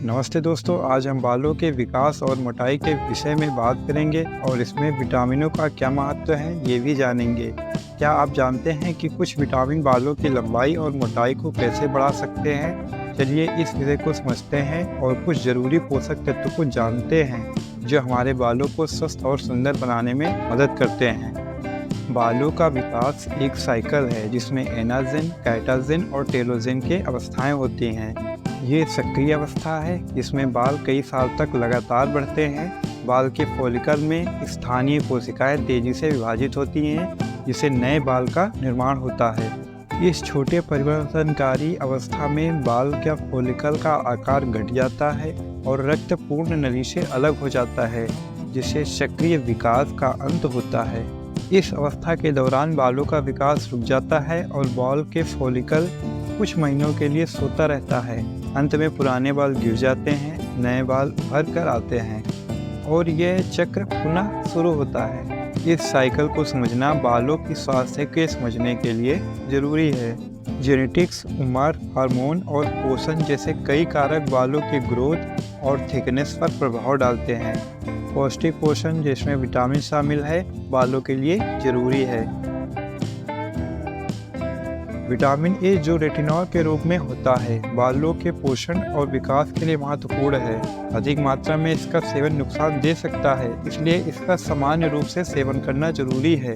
नमस्ते दोस्तों, आज हम बालों के विकास और मोटाई के विषय में बात करेंगे और इसमें विटामिनों का क्या महत्व है ये भी जानेंगे। क्या आप जानते हैं कि कुछ विटामिन बालों की लंबाई और मोटाई को कैसे बढ़ा सकते हैं? चलिए इस विषय को समझते हैं और कुछ ज़रूरी पोषक तत्वों को जानते हैं जो हमारे बालों को स्वस्थ और सुंदर बनाने में मदद करते हैं। बालों का विकास एक साइकिल है जिसमें एनाजेन, कैटाजेन और टेलोजेन के अवस्थाएं होती हैं। ये सक्रिय अवस्था है जिसमें बाल कई साल तक लगातार बढ़ते हैं। बाल के फॉलिकल में स्थानीय कोशिकाएं तेजी से विभाजित होती हैं जिससे नए बाल का निर्माण होता है। इस छोटे परिवर्तनकारी अवस्था में बाल का फॉलिकल का आकार घट जाता है और रक्त पूर्ण नली से अलग हो जाता है जिससे सक्रिय विकास का अंत होता है। इस अवस्था के दौरान बालों का विकास रुक जाता है और बाल के फॉलिकल कुछ महीनों के लिए सोता रहता है। अंत में पुराने बाल गिर जाते हैं, नए बाल उभर कर आते हैं और यह चक्र पुनः शुरू होता है। इस साइकिल को समझना बालों की स्वास्थ्य के समझने के लिए जरूरी है। जेनेटिक्स, उम्र, हार्मोन और पोषण जैसे कई कारक बालों के ग्रोथ और थिकनेस पर प्रभाव डालते हैं। पौष्टिक पोषण जिसमें विटामिन शामिल है बालों के लिए जरूरी है। विटामिन ए जो रेटिनॉल के रूप में होता है बालों के पोषण और विकास के लिए महत्वपूर्ण है। अधिक मात्रा में इसका सेवन नुकसान दे सकता है, इसलिए इसका सामान्य रूप से सेवन करना जरूरी है।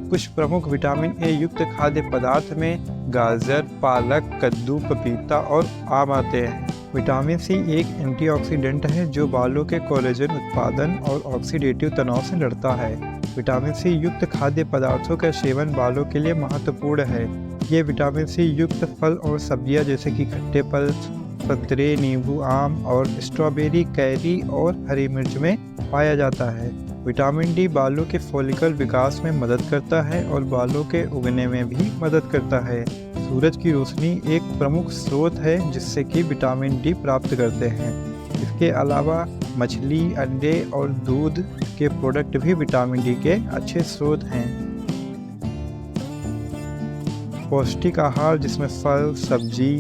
कुछ प्रमुख विटामिन ए युक्त खाद्य पदार्थ में गाजर, पालक, कद्दू, पपीता और आम आते हैं। विटामिन सी एक एंटीऑक्सीडेंट है जो बालों के कोलेजन उत्पादन और ऑक्सीडेटिव तनाव से लड़ता है। विटामिन सी युक्त खाद्य पदार्थों का सेवन बालों के लिए महत्वपूर्ण है। ये विटामिन सी युक्त फल और सब्जियां जैसे कि खट्टे फल, संतरे, नींबू, आम और स्ट्रॉबेरी, कैरी और हरी मिर्च में पाया जाता है। विटामिन डी बालों के फॉलिकल विकास में मदद करता है और बालों के उगने में भी मदद करता है। सूरज की रोशनी एक प्रमुख स्रोत है जिससे कि विटामिन डी प्राप्त करते हैं। इसके अलावा मछली, अंडे और दूध के प्रोडक्ट भी विटामिन डी के अच्छे स्रोत हैं। पौष्टिक आहार जिसमें फल, सब्जी,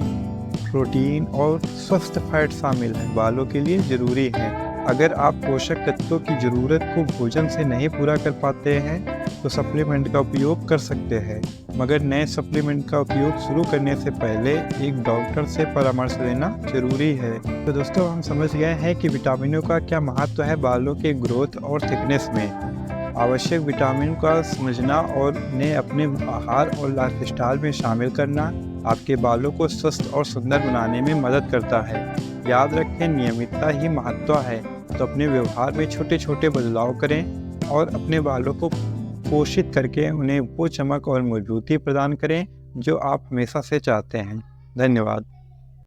प्रोटीन और स्वस्थ फैट शामिल है बालों के लिए जरूरी है। अगर आप पोषक तत्वों की ज़रूरत को भोजन से नहीं पूरा कर पाते हैं तो सप्लीमेंट का उपयोग कर सकते हैं, मगर नए सप्लीमेंट का उपयोग शुरू करने से पहले एक डॉक्टर से परामर्श लेना जरूरी है। तो दोस्तों, हम समझ गए हैं कि विटामिनों का क्या महत्व है बालों के ग्रोथ और थिकनेस में। आवश्यक विटामिन का समझना और उन्हें अपने आहार और लाइफस्टाइल में शामिल करना आपके बालों को स्वस्थ और सुंदर बनाने में मदद करता है। याद रखें, नियमितता ही महत्व है, तो अपने व्यवहार में छोटे छोटे बदलाव करें और अपने बालों को पोषित करके उन्हें वो चमक और मजबूती प्रदान करें जो आप हमेशा से चाहते हैं। धन्यवाद।